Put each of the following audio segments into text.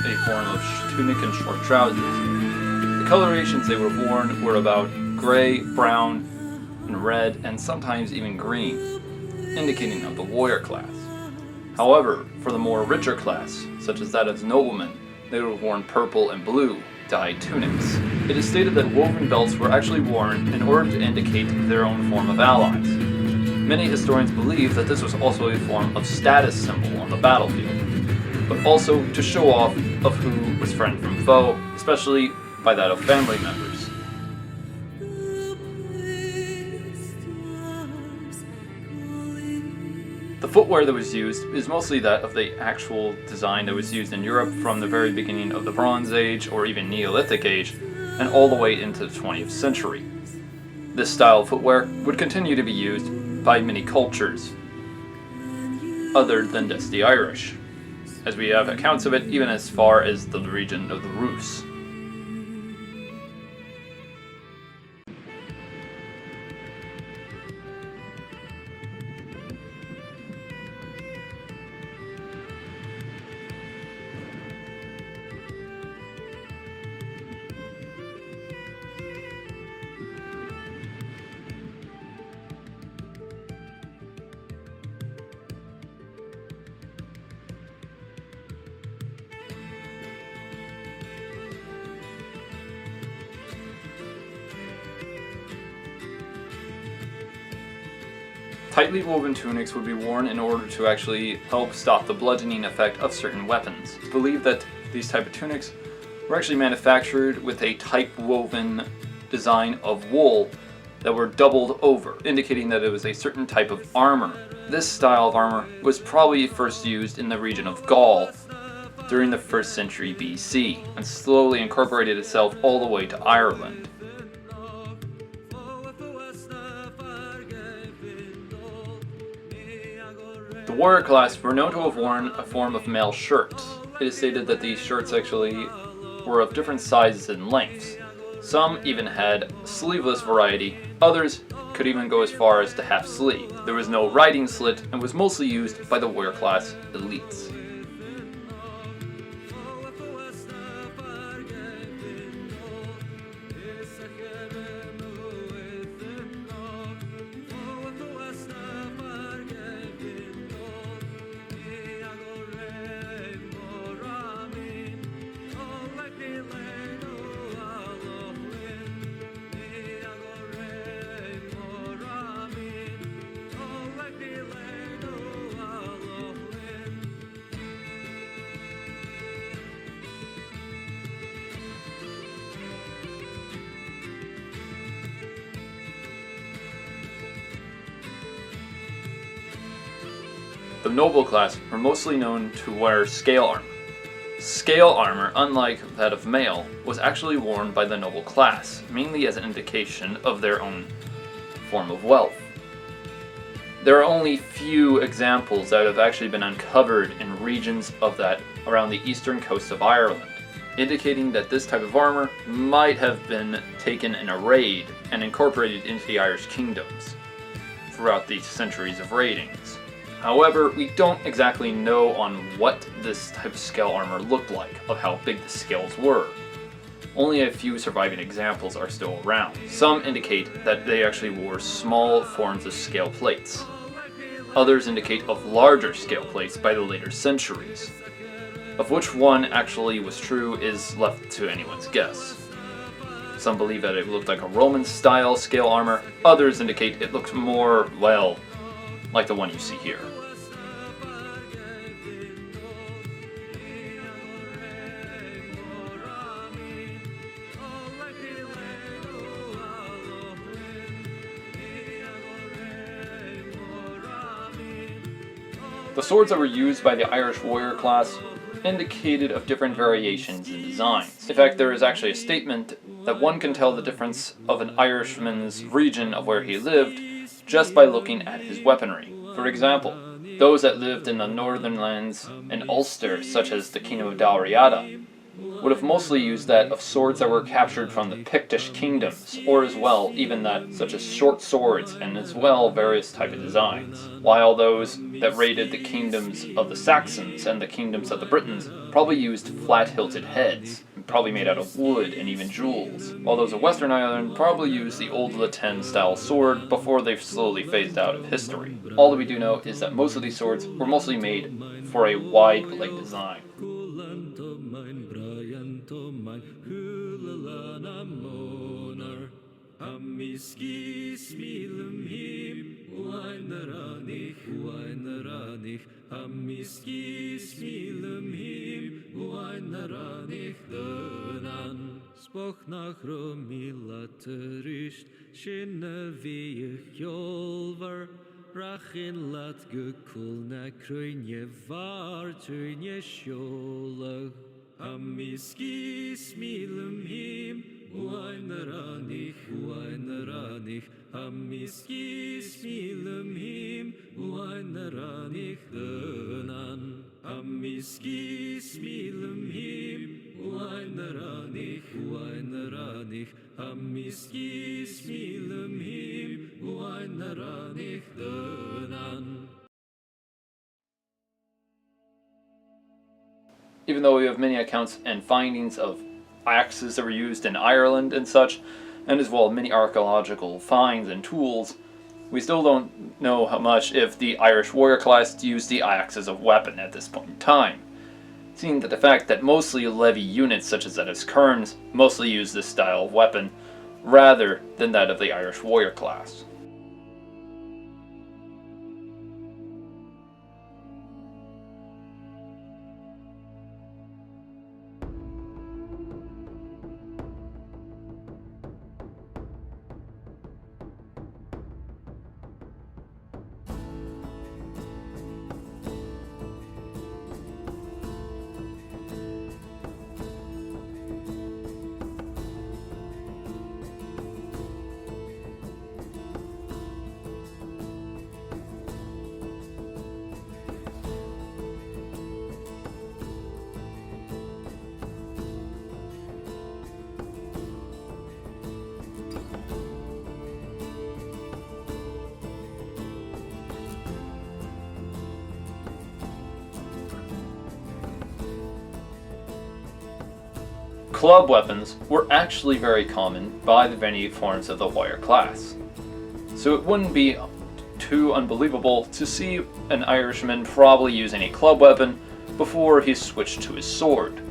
a form of tunic and short trousers. The colorations they were worn were about gray, brown, and red, and sometimes even green, indicating of the warrior class. However, for the more richer class, such as that of noblemen, they would have worn purple and blue dyed tunics. It is stated that woven belts were actually worn in order to indicate their own form of allies. Many historians believe that this was also a form of status symbol on the battlefield, but also to show off of who was friend from foe, especially by that of family members. The footwear that was used is mostly that of the actual design that was used in Europe from the very beginning of the Bronze Age or even Neolithic Age and all the way into the 20th century. This style of footwear would continue to be used by many cultures other than just the Irish, as we have accounts of it even as far as the region of the Rus. Tightly woven tunics would be worn in order to actually help stop the bludgeoning effect of certain weapons. It's believed that these type of tunics were actually manufactured with a tight woven design of wool that were doubled over, indicating that it was a certain type of armor. This style of armor was probably first used in the region of Gaul during the 1st century BC and slowly incorporated itself all the way to Ireland. The warrior class were known to have worn a form of male shirts. It is stated that these shirts actually were of different sizes and lengths. Some even had sleeveless variety, others could even go as far as to half sleeve. There was no riding slit and was mostly used by the warrior class elites. The noble class were mostly known to wear scale armor. Scale armor, unlike that of mail, was actually worn by the noble class, mainly as an indication of their own form of wealth. There are only few examples that have actually been uncovered in regions of that around the eastern coast of Ireland, indicating that this type of armor might have been taken in a raid and incorporated into the Irish kingdoms throughout the centuries of raidings. However, we don't exactly know on what this type of scale armor looked like, of how big the scales were. Only a few surviving examples are still around. Some indicate that they actually wore small forms of scale plates. Others indicate of larger scale plates by the later centuries. Of which one actually was true is left to anyone's guess. Some believe that it looked like a Roman-style scale armor. Others indicate it looked more, well, like the one you see here. The swords that were used by the Irish warrior class indicated of different variations in designs. In fact, there is actually a statement that one can tell the difference of an Irishman's region of where he lived just by looking at his weaponry. For example, those that lived in the northern lands in Ulster, such as the Kingdom of Dalriada, would have mostly used that of swords that were captured from the Pictish kingdoms, or as well even that such as short swords and as well various type of designs, while those that raided the kingdoms of the Saxons and the kingdoms of the Britons probably used flat-hilted heads, probably made out of wood and even jewels, while those of Western Ireland probably used the old Latin style sword before they've slowly phased out of history. All that we do know is that most of these swords were mostly made for a wide blade design. Rachin lat gekul na krunje var tunje sjolig. Amiski smilum him, wainranich, amiski smilum him, wainranich dönan. Amiski smilum him, wainranich, amiski smilum him, wainranich dönan. Even though we have many accounts and findings of axes that were used in Ireland and such, and as well many archaeological finds and tools, we still don't know how much if the Irish warrior class used the axe as a weapon at this point in time, seeing that the fact that mostly levy units such as that as kerns mostly use this style of weapon rather than that of the Irish warrior class. Club weapons were actually very common by the many forms of the warrior class, so it wouldn't be too unbelievable to see an Irishman probably using a club weapon before he switched to his sword.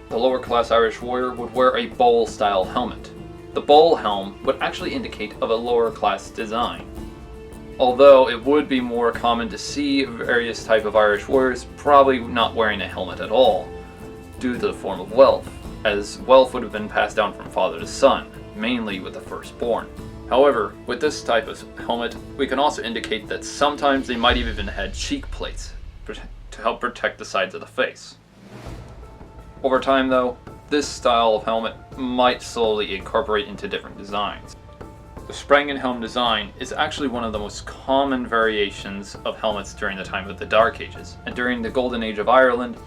The lower class Irish warrior would wear a bowl style helmet. The bowl helm would actually indicate of a lower class design, although it would be more common to see various type of Irish warriors probably not wearing a helmet at all, due to the form of wealth, as wealth would have been passed down from father to son, mainly with the firstborn. However, with this type of helmet, we can also indicate that sometimes they might have even had cheek plates to help protect the sides of the face. Over time though, this style of helmet might slowly incorporate into different designs. The Sprangenhelm design is actually one of the most common variations of helmets during the time of the Dark Ages, and during the Golden Age of Ireland,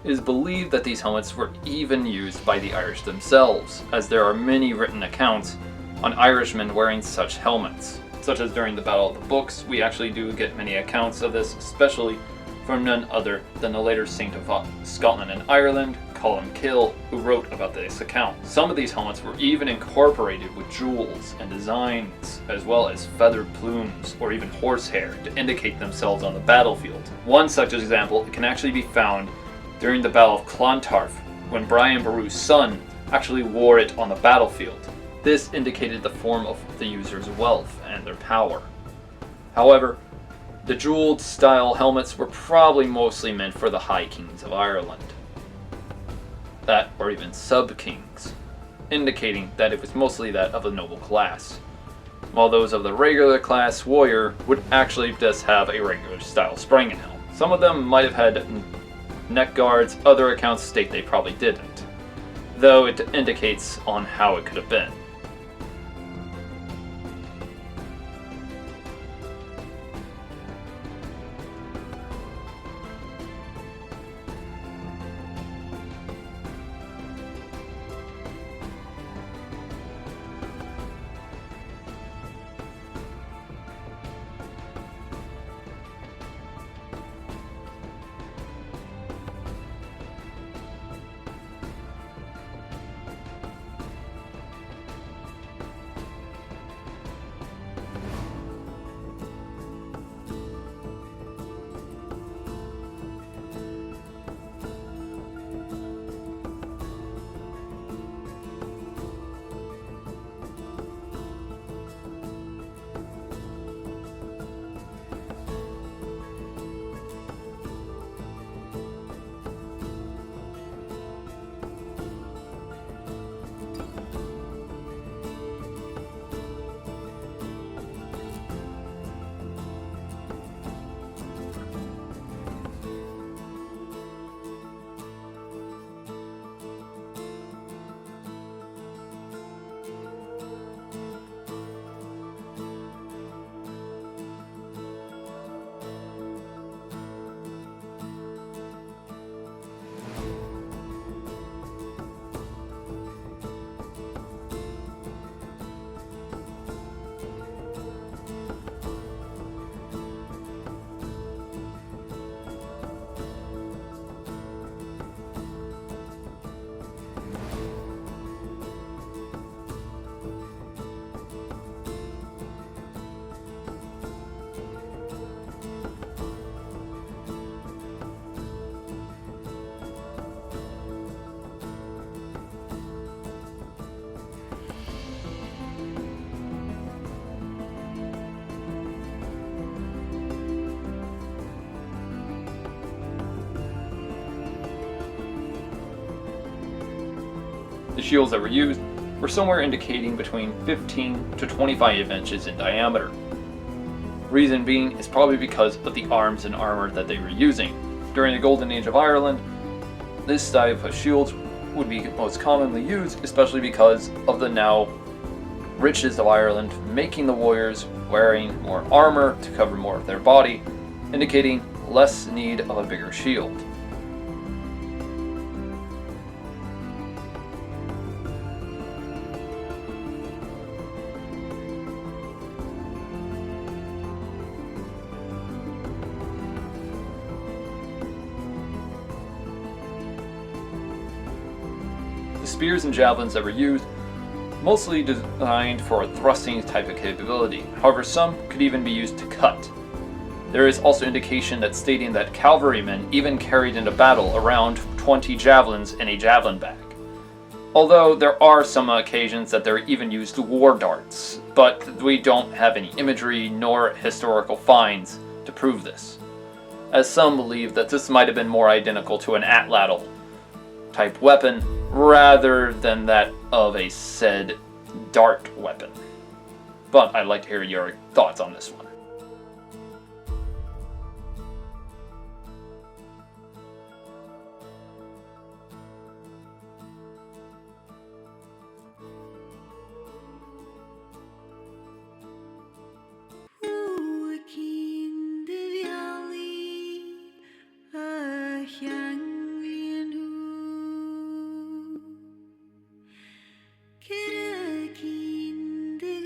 it is believed that these helmets were even used by the Irish themselves, as there are many written accounts on Irishmen wearing such helmets. Such as during the Battle of the Books, we actually do get many accounts of this, especially from none other than the later Saint of Scotland and Ireland, Columkill, who wrote about this account. Some of these helmets were even incorporated with jewels and designs, as well as feathered plumes or even horsehair to indicate themselves on the battlefield. One such example can actually be found during the Battle of Clontarf, when Brian Boru's son actually wore it on the battlefield. This indicated the form of the user's wealth and their power. However, the jeweled style helmets were probably mostly meant for the High Kings of Ireland, that or even sub-kings, indicating that it was mostly that of a noble class, while those of the regular class warrior would actually just have a regular style Sprangenhelm. Some of them might have had neck guards, other accounts state they probably didn't, though it indicates on how it could have been. shields that were used were somewhere indicating between 15 to 25 inches in diameter. Reason being is probably because of the arms and armor that they were using. During the Golden Age of Ireland, this type of shields would be most commonly used, especially because of the now riches of Ireland, making the warriors wearing more armor to cover more of their body, indicating less need of a bigger shield. The spears and javelins that were used mostly designed for a thrusting type of capability. However, some could even be used to cut. There is also indication that stating that cavalrymen even carried into battle around 20 javelins in a javelin bag. Although there are some occasions that there even used war darts, but we don't have any imagery nor historical finds to prove this, as some believe that this might have been more identical to an atlatl type weapon rather than that of a said dart weapon. But I'd like to hear your thoughts on this one. Walking the valley, a young who cracking the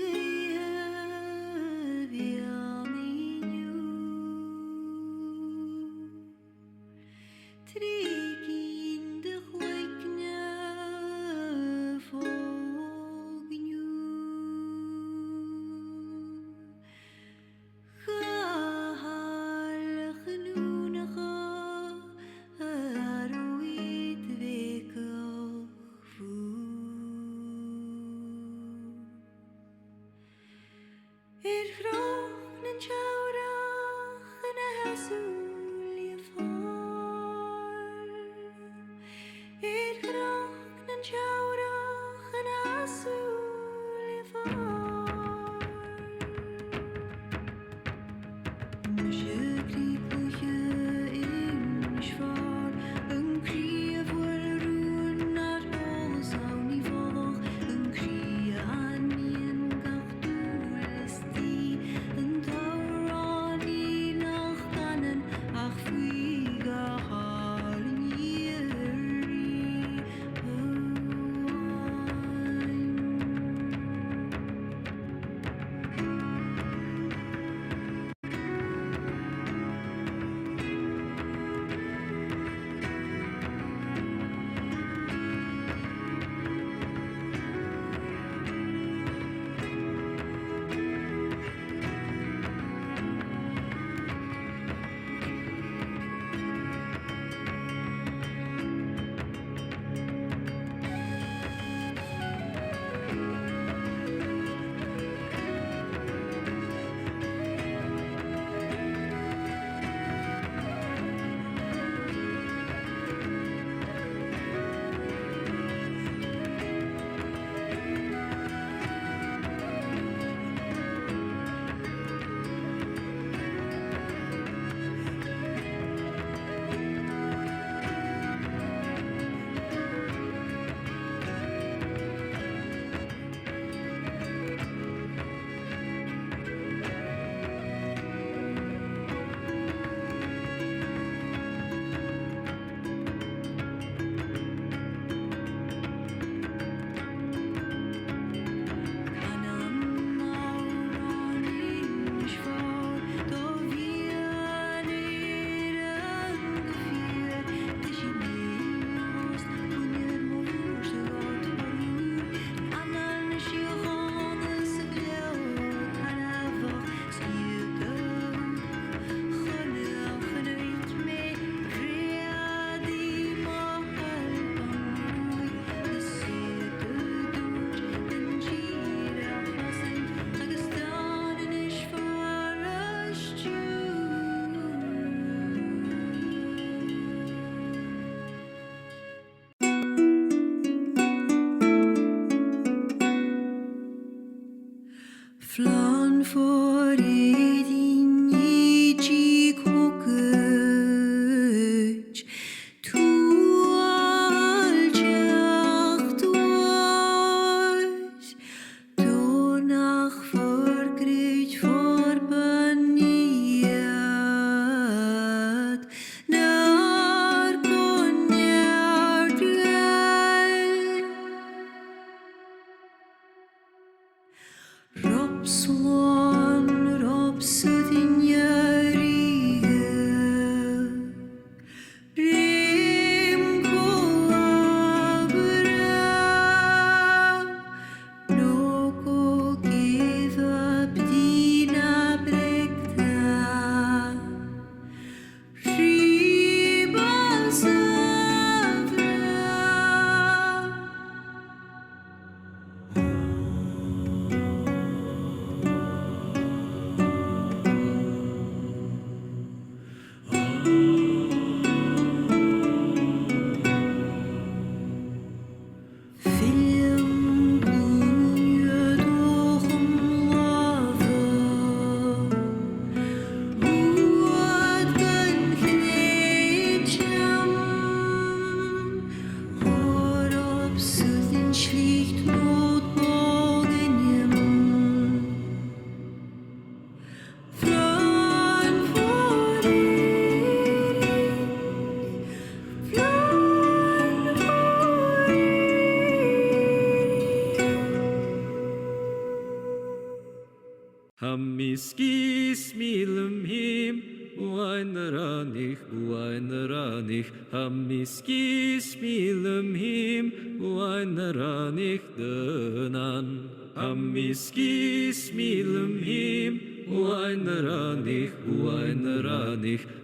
Flan for in ye cockage to all jacht was donach for great for baniat nar conyard Rob Swan, Rob Sudinyaria, Rim Coabra, no go give up Dina Brekta, Ribal Savra. Film bluje dochem lava, Uad gan gnetjam, Har op sudden schlicht noodbogenjem. Flan voor Hamiskis milum him, buain ranich, Hamiskis milum him, buain ranich dönan. Hamiskis milum him, buain ranich,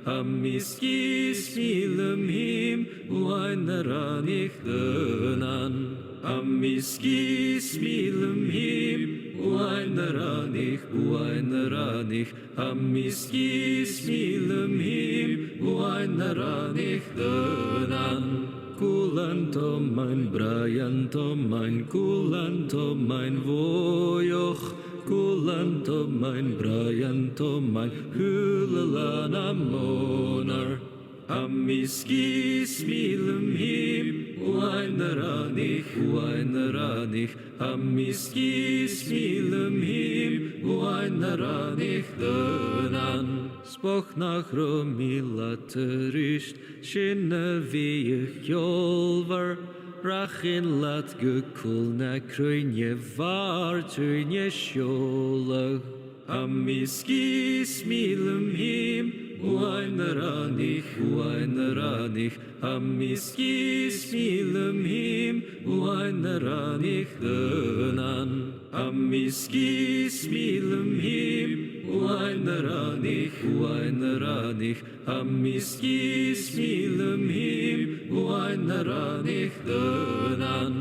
Hamiskis milum him, buain ranich dönan. Hamiskis milum him, buain ranich, Hamiskis milum him, buain ranich dönan. Kulanto mein Brianto mein Kulanto mein Vojoch, Kulanto mein Brianto mein Hülalana Monar. Hamiskis milum him, buain ranich, Hamiskis milum him, buain ranich dönan. Spoch nach romilaterist, shinne wie ich jolver, Rachin lat gekul na krunje var tunje sjolag. Hamiskis milum him, buain ranich, Hamiskis milum him, buain ranich dönan. Hamiskis milum him, buain ranich, Hamiskis milum him, buain ranich dönan.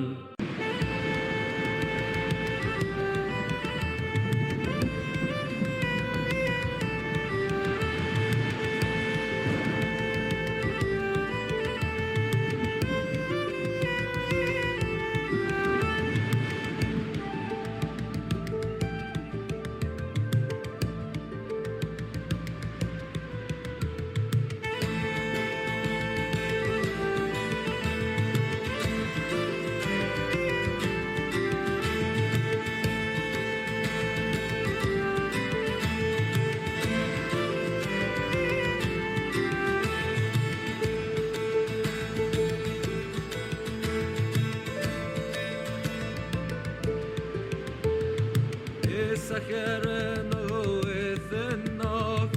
Isacheren oethen nog,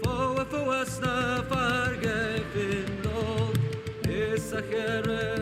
foe foe snaf argefin nog, Isacheren